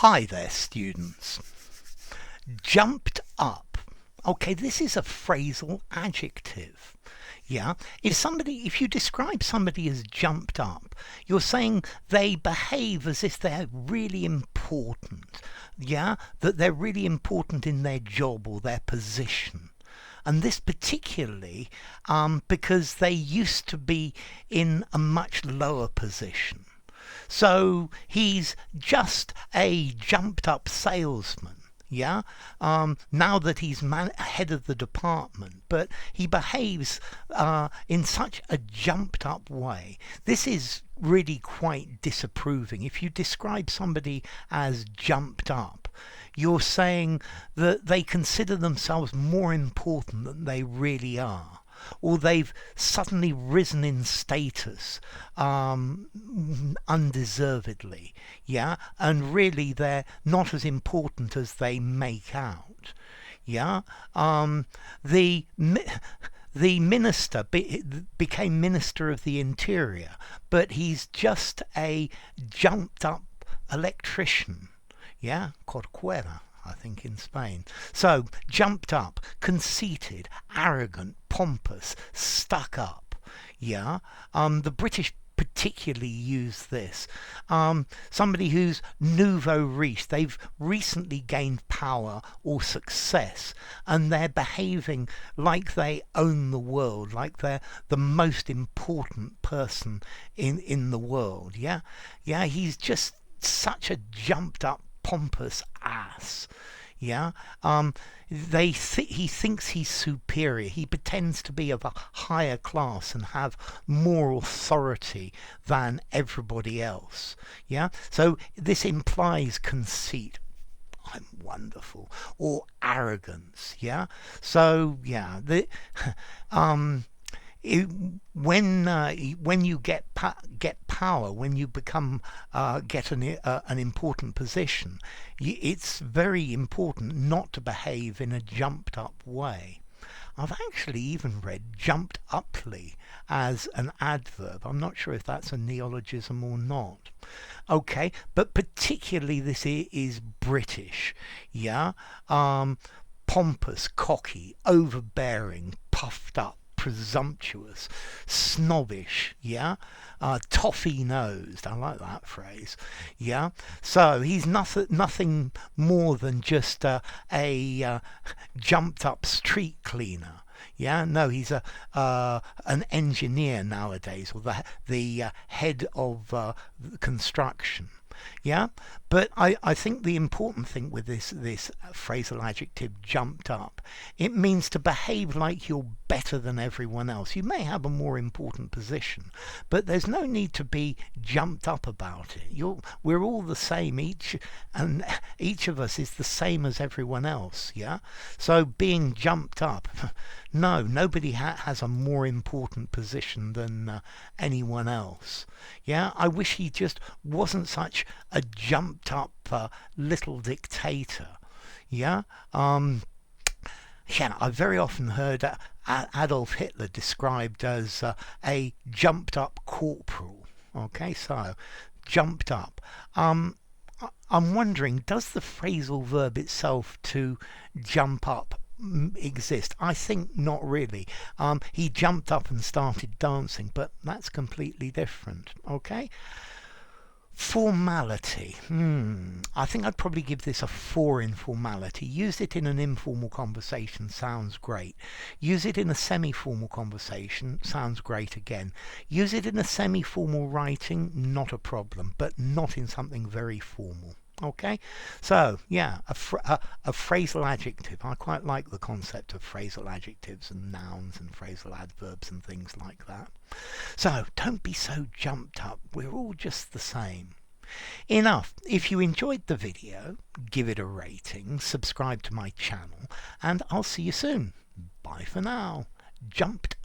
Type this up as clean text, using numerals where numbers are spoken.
Hi there, students. Jumped up. Okay, this is a phrasal adjective. Yeah, if you describe somebody as jumped up, you're saying they behave as if they're really important. Yeah, that they're really important in their job or their position. And this particularly because they used to be in a much lower position. So he's just a jumped up salesman. Yeah, now that he's head of the department, but he behaves in such a jumped up way. This is really quite disapproving. If you describe somebody as jumped up, you're saying that they consider themselves more important than they really are, or they've suddenly risen in status undeservedly, yeah, and really they're not as important as they make out. Yeah, the minister became Minister of the Interior, but he's just a jumped up electrician. Yeah, corcuera, I think, in Spain. So, jumped up, conceited, arrogant, pompous, stuck up. Yeah, the British particularly use this. Somebody who's nouveau riche, they've recently gained power or success, and they're behaving like they own the world, like they're the most important person in the world. Yeah, he's just such a jumped up, pompous ass. Yeah, he thinks he's superior. He pretends to be of a higher class and have more authority than everybody else. Yeah, so this implies conceit. I'm wonderful, or arrogance. Yeah, so yeah, when you get power, when you become get an important position, it's very important not to behave in a jumped up way. I've actually even read jumped uply as an adverb. I'm not sure if that's a neologism or not. Okay, but particularly this is British. Yeah, pompous, cocky, overbearing, puffed up, presumptuous, snobbish, yeah, toffee-nosed. I like that phrase. Yeah, so he's nothing more than just a jumped-up street cleaner. Yeah, no, he's an engineer nowadays, or the head of construction. Yeah, but I think the important thing with this phrasal adjective jumped up, it means to behave like you're better than everyone else. You may have a more important position, but there's no need to be jumped up about it. We're all the same, each of us is the same as everyone else. Yeah, so being jumped up, no, nobody has a more important position than anyone else. Yeah, I wish he just wasn't such a jumped up little dictator. Yeah, yeah, I've very often heard Adolf Hitler described as a jumped up corporal. Okay, so jumped up. I'm wondering, does the phrasal verb itself to jump up exist? I think not really. He jumped up and started dancing, but that's completely different. Okay. Formality. I think I'd probably give this a 4 in formality. Use it in an informal conversation, sounds great. Use it in a semi-formal conversation, sounds great again. Use it in a semi-formal writing, not a problem, but not in something very formal. Okay, so yeah, a phrasal adjective. I quite like the concept of phrasal adjectives and nouns and phrasal adverbs and things like that. So don't be so jumped up. We're all just the same. Enough. If you enjoyed the video, give it a rating, subscribe to my channel, and I'll see you soon. Bye for now. Jumped